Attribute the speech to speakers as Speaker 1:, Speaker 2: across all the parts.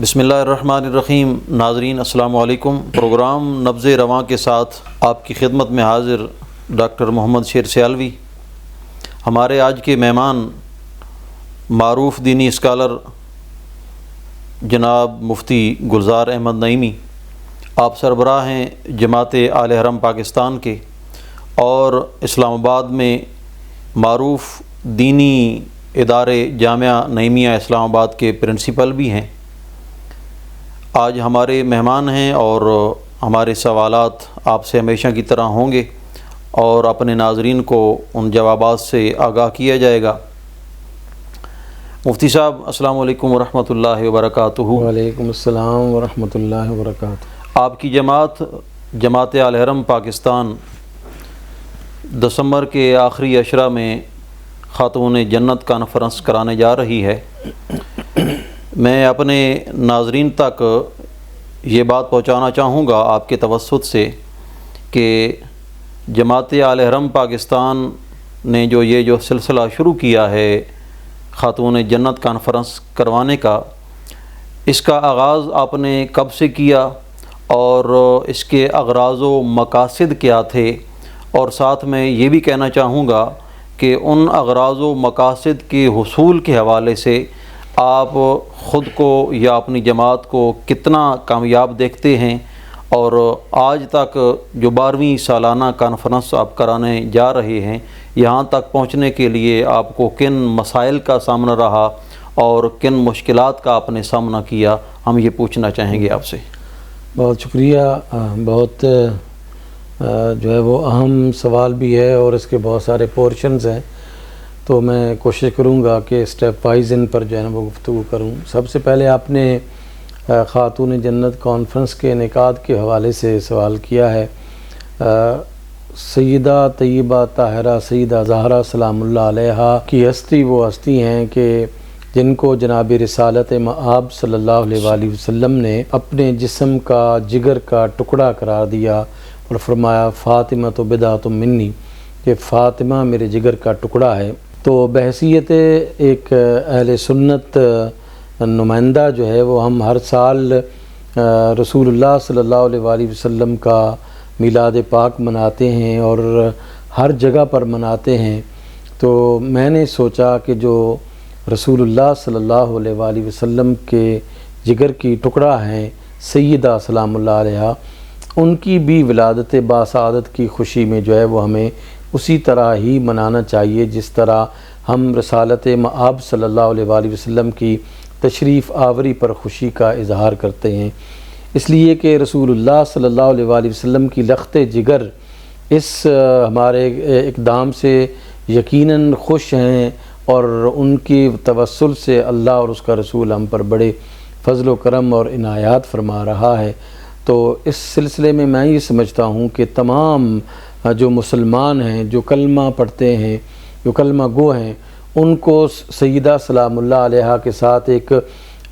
Speaker 1: بسم اللہ الرحمن الرحیم۔ ناظرین السلام علیکم۔ پروگرام نبض رواں کے ساتھ آپ کی خدمت میں حاضر ڈاکٹر محمد شیر سیالوی۔ ہمارے آج کے مہمان معروف دینی اسکالر جناب مفتی گلزار احمد نعیمی، آپ سربراہ ہیں جماعت اہل حرم پاکستان کے اور اسلام آباد میں معروف دینی ادارے جامعہ نعیمیہ اسلام آباد کے پرنسپل بھی ہیں۔ آج ہمارے مہمان ہیں اور ہمارے سوالات آپ سے ہمیشہ کی طرح ہوں گے اور اپنے ناظرین کو ان جوابات سے آگاہ کیا جائے گا۔ مفتی صاحب السلام علیکم ورحمۃ اللہ وبرکاتہ۔
Speaker 2: وعلیکم السلام ورحمۃ اللہ وبرکاتہ۔
Speaker 1: آپ کی جماعت اہل حرم پاکستان دسمبر کے آخری عشرہ میں خاتون جنت کانفرنس کرانے جا رہی ہے۔ میں اپنے ناظرین تک یہ بات پہنچانا چاہوں گا آپ کے توسط سے کہ جماعت اہل حرم پاکستان نے جو سلسلہ شروع کیا ہے خاتون جنت کانفرنس کروانے کا، اس کا آغاز آپ نے کب سے کیا اور اس کے اغراض و مقاصد کیا تھے، اور ساتھ میں یہ بھی کہنا چاہوں گا کہ ان اغراض و مقاصد کے حصول کے حوالے سے آپ خود کو یا اپنی جماعت کو کتنا کامیاب دیکھتے ہیں، اور آج تک جو 12ویں سالانہ کانفرنس آپ کرانے جا رہے ہیں، یہاں تک پہنچنے کے لیے آپ کو کن مسائل کا سامنا رہا اور کن مشکلات کا آپ نے سامنا کیا، ہم یہ پوچھنا چاہیں گے آپ سے۔
Speaker 2: بہت شکریہ۔ بہت جو ہے وہ اہم سوال بھی ہے اور اس کے بہت سارے پورشنز ہیں، تو میں کوشش کروں گا کہ اسٹیپ وائز ان پر جو ہے نا وہ گفتگو کروں۔ سب سے پہلے آپ نے خاتون جنت کانفرنس کے انعقاد کے حوالے سے سوال کیا ہے۔ سیدہ طیبہ طاہرہ سیدہ زہرا سلام اللہ علیہا کی ہستی وہ ہستی ہیں کہ جن کو جناب رسالت مآب صلی اللہ علیہ وآلہ وسلم نے اپنے جسم کا جگر کا ٹکڑا قرار دیا اور فرمایا فاطمہ تو بضعۃ منی، کہ فاطمہ میرے جگر کا ٹکڑا ہے۔ تو بحیثیت ایک اہل سنت نمائندہ جو ہے وہ ہم ہر سال رسول اللہ صلی اللہ علیہ وآلہ وسلم کا میلاد پاک مناتے ہیں اور ہر جگہ پر مناتے ہیں۔ تو میں نے سوچا کہ جو رسول اللہ صلی اللہ علیہ وآلہ وسلم کے جگر کی ٹکڑا ہیں سیدہ سلام اللہ علیہا، ان کی بھی ولادت باسعادت کی خوشی میں جو ہے وہ ہمیں اسی طرح ہی منانا چاہیے جس طرح ہم رسالت مآب صلی اللہ علیہ وآلہ وسلم کی تشریف آوری پر خوشی کا اظہار کرتے ہیں، اس لیے کہ رسول اللہ صلی اللہ علیہ وآلہ وسلم کی لخت جگر اس ہمارے اقدام سے یقیناً خوش ہیں اور ان کی توسل سے اللہ اور اس کا رسول ہم پر بڑے فضل و کرم اور عنایات فرما رہا ہے۔ تو اس سلسلے میں یہ سمجھتا ہوں کہ تمام جو مسلمان ہیں، جو کلمہ پڑھتے ہیں، جو کلمہ گو ہیں، ان کو سیدہ سلام اللہ علیہا کے ساتھ ایک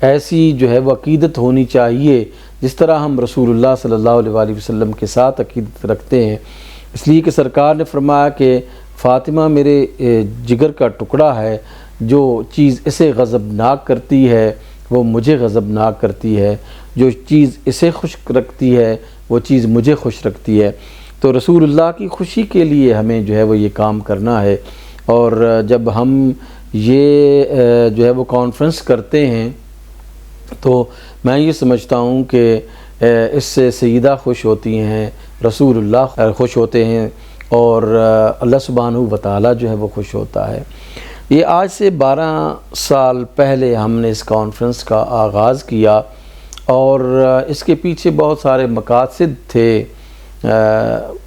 Speaker 2: ایسی جو ہے وہ عقیدت ہونی چاہیے جس طرح ہم رسول اللہ صلی اللہ علیہ وآلہ وسلم کے ساتھ عقیدت رکھتے ہیں، اس لیے کہ سرکار نے فرمایا کہ فاطمہ میرے جگر کا ٹکڑا ہے، جو چیز اسے غضبناک کرتی ہے وہ مجھے غضبناک کرتی ہے، جو چیز اسے خوش رکھتی ہے وہ چیز مجھے خوش رکھتی ہے۔ تو رسول اللہ کی خوشی کے لیے ہمیں جو ہے وہ یہ کام کرنا ہے، اور جب ہم یہ جو ہے وہ کانفرنس کرتے ہیں تو میں یہ سمجھتا ہوں کہ اس سے سیدہ خوش ہوتی ہیں، رسول اللہ خوش ہوتے ہیں اور اللہ سبحانہ و تعالیٰ جو ہے وہ خوش ہوتا ہے۔ یہ آج سے 12 سال پہلے ہم نے اس کانفرنس کا آغاز کیا اور اس کے پیچھے بہت سارے مقاصد تھے۔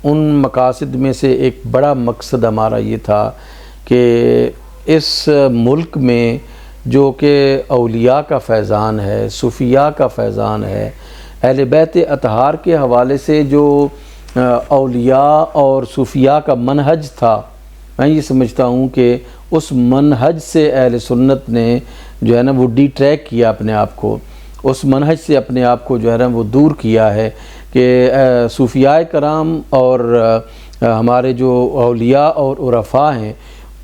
Speaker 2: ان مقاصد میں سے ایک بڑا مقصد ہمارا یہ تھا کہ اس ملک میں جو کہ اولیاء کا فیضان ہے، صوفیاء کا فیضان ہے، اہل بیت اطہار کے حوالے سے جو اولیاء اور صوفیاء کا منہج تھا، میں یہ سمجھتا ہوں کہ اس منہج سے اہل سنت نے جو ہے نا وہ ڈی ٹریک کیا اپنے آپ کو، اس منہج سے اپنے آپ کو جو ہے نا وہ دور کیا ہے کہ صوفیاء کرام اور ہمارے جو اولیاء اور عرفاء ہیں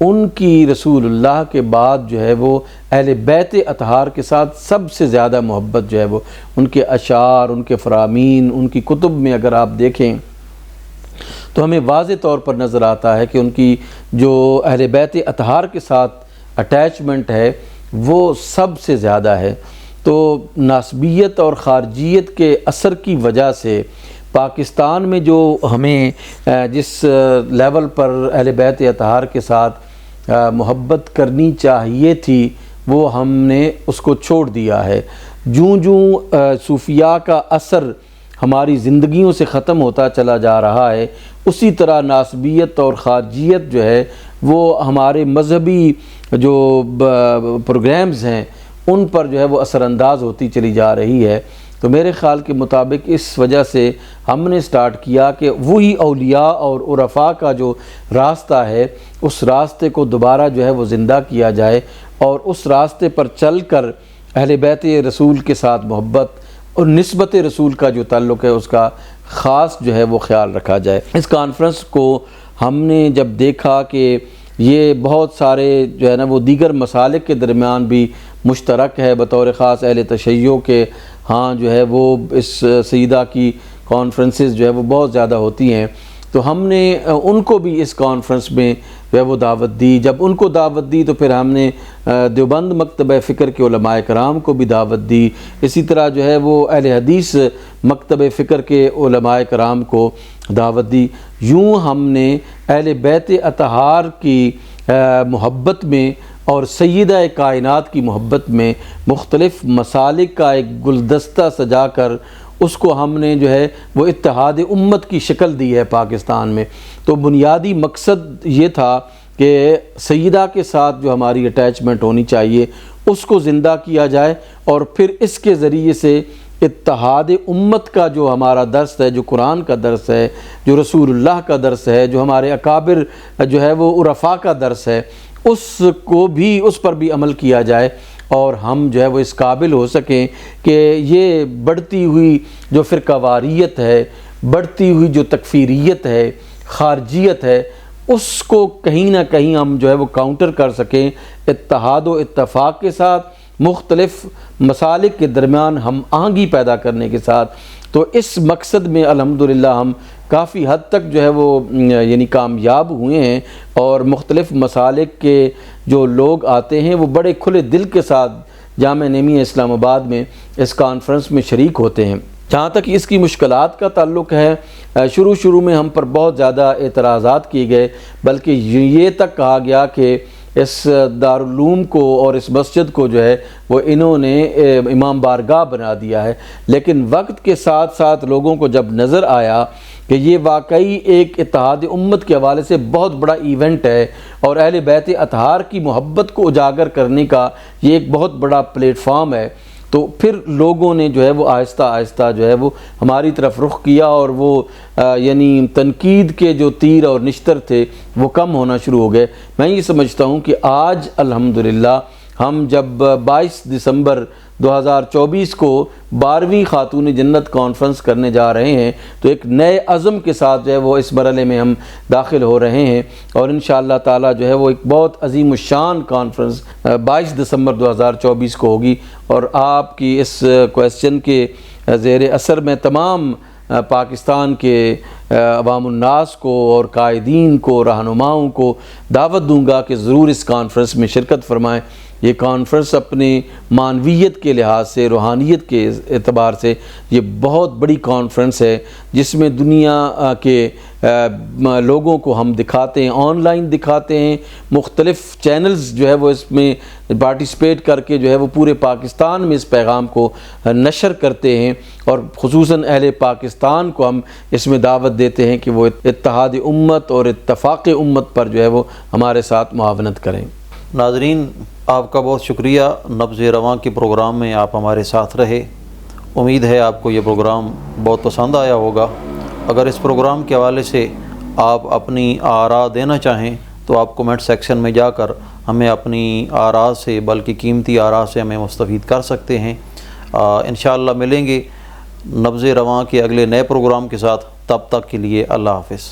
Speaker 2: ان کی رسول اللہ کے بعد جو ہے وہ اہل بیت اطہار کے ساتھ سب سے زیادہ محبت جو ہے وہ ان کے اشعار، ان کے فرامین، ان کی کتب میں اگر آپ دیکھیں تو ہمیں واضح طور پر نظر آتا ہے کہ ان کی جو اہل بیت اطہار کے ساتھ اٹیچمنٹ ہے وہ سب سے زیادہ ہے۔ تو ناسبیت اور خارجیت کے اثر کی وجہ سے پاکستان میں جو ہمیں جس لیول پر اہل بیت اطہار کے ساتھ محبت کرنی چاہیے تھی وہ ہم نے اس کو چھوڑ دیا ہے۔ جوں صوفیاء کا اثر ہماری زندگیوں سے ختم ہوتا چلا جا رہا ہے، اسی طرح ناسبیت اور خارجیت جو ہے وہ ہمارے مذہبی جو پروگرامز ہیں ان پر جو ہے وہ اثر انداز ہوتی چلی جا رہی ہے۔ تو میرے خیال کے مطابق اس وجہ سے ہم نے سٹارٹ کیا کہ وہی اولیاء اور عرفاء کا جو راستہ ہے اس راستے کو دوبارہ جو ہے وہ زندہ کیا جائے، اور اس راستے پر چل کر اہل بیت رسول کے ساتھ محبت اور نسبت رسول کا جو تعلق ہے اس کا خاص جو ہے وہ خیال رکھا جائے۔ اس کانفرنس کو ہم نے جب دیکھا کہ یہ بہت سارے جو ہے نا وہ دیگر مسالک کے درمیان بھی مشترک ہے، بطور خاص اہل تشیع کے ہاں جو ہے وہ اس سیدہ کی کانفرنسز جو ہے وہ بہت زیادہ ہوتی ہیں، تو ہم نے ان کو بھی اس کانفرنس میں جو ہے وہ دعوت دی۔ جب ان کو دعوت دی تو پھر ہم نے دیوبند مکتبہ فکر کے علماء کرام کو بھی دعوت دی، اسی طرح جو ہے وہ اہل حدیث مکتبہ فکر کے علماء کرام کو دعوت دی۔ یوں ہم نے اہل بیت اطہار کی محبت میں اور سیدہ کائنات کی محبت میں مختلف مسالک کا ایک گلدستہ سجا کر اس کو ہم نے جو ہے وہ اتحاد امت کی شکل دی ہے پاکستان میں۔ تو بنیادی مقصد یہ تھا کہ سیدہ کے ساتھ جو ہماری اٹیچمنٹ ہونی چاہیے اس کو زندہ کیا جائے، اور پھر اس کے ذریعے سے اتحاد امت کا جو ہمارا درس ہے، جو قرآن کا درس ہے، جو رسول اللہ کا درس ہے، جو ہمارے اکابر جو ہے وہ عرفاء کا درس ہے، اس پر بھی عمل کیا جائے، اور ہم جو ہے وہ اس قابل ہو سکیں کہ یہ بڑھتی ہوئی جو فرقہ واریت ہے، بڑھتی ہوئی جو تکفیریت ہے، خارجیت ہے، اس کو کہیں نہ کہیں ہم جو ہے وہ کاؤنٹر کر سکیں اتحاد و اتفاق کے ساتھ، مختلف مسالک کے درمیان ہم آہنگی پیدا کرنے کے ساتھ۔ تو اس مقصد میں الحمدللہ ہم کافی حد تک جو ہے وہ یعنی کامیاب ہوئے ہیں، اور مختلف مسالک کے جو لوگ آتے ہیں وہ بڑے کھلے دل کے ساتھ جامعہ نعیمیہ اسلام آباد میں اس کانفرنس میں شریک ہوتے ہیں۔ جہاں تک اس کی مشکلات کا تعلق ہے، شروع میں ہم پر بہت زیادہ اعتراضات کیے گئے، بلکہ یہ تک کہا گیا کہ اس دارالعلوم کو اور اس مسجد کو جو ہے وہ انہوں نے امام بارگاہ بنا دیا ہے۔ لیکن وقت کے ساتھ ساتھ لوگوں کو جب نظر آیا کہ یہ واقعی ایک اتحاد امت کے حوالے سے بہت بڑا ایونٹ ہے، اور اہل بیت اطہار کی محبت کو اجاگر کرنے کا یہ ایک بہت بڑا پلیٹ فارم ہے، تو پھر لوگوں نے جو ہے وہ آہستہ آہستہ جو ہے وہ ہماری طرف رخ کیا، اور وہ یعنی تنقید کے جو تیر اور نشتر تھے وہ کم ہونا شروع ہو گئے۔ میں یہ سمجھتا ہوں کہ آج الحمدللہ ہم جب 22 دسمبر 2024 کو 12ویں خاتون جنت کانفرنس کرنے جا رہے ہیں، تو ایک نئے عزم کے ساتھ جو ہے وہ اس مرحلے میں ہم داخل ہو رہے ہیں، اور انشاءاللہ تعالی جو ہے وہ ایک بہت عظیم الشان کانفرنس 22 دسمبر 2024 کو ہوگی۔ اور آپ کی اس کویسچن کے زیر اثر میں تمام پاکستان کے عوام الناس کو اور قائدین کو، رہنماؤں کو دعوت دوں گا کہ ضرور اس کانفرنس میں شرکت فرمائیں۔ یہ کانفرنس اپنے معنویت کے لحاظ سے، روحانیت کے اعتبار سے یہ بہت بڑی کانفرنس ہے، جس میں دنیا کے لوگوں کو ہم دکھاتے ہیں، آن لائن دکھاتے ہیں، مختلف چینلز جو ہے وہ اس میں پارٹیسپیٹ کر کے جو ہے وہ پورے پاکستان میں اس پیغام کو نشر کرتے ہیں، اور خصوصاً اہل پاکستان کو ہم اس میں دعوت دیتے ہیں کہ وہ اتحاد امت اور اتفاق امت پر جو ہے وہ ہمارے ساتھ معاونت کریں۔
Speaker 1: ناظرین، آپ کا بہت شکریہ، نبض رواں کے پروگرام میں آپ ہمارے ساتھ رہے۔ امید ہے آپ کو یہ پروگرام بہت پسند آیا ہوگا۔ اگر اس پروگرام کے حوالے سے آپ اپنی آراء دینا چاہیں تو آپ کومنٹ سیکشن میں جا کر ہمیں اپنی آراء سے، بلکہ قیمتی آراء سے ہمیں مستفید کر سکتے ہیں۔ انشاءاللہ ملیں گے نبض رواں کے اگلے نئے پروگرام کے ساتھ، تب تک کے لیے اللہ حافظ۔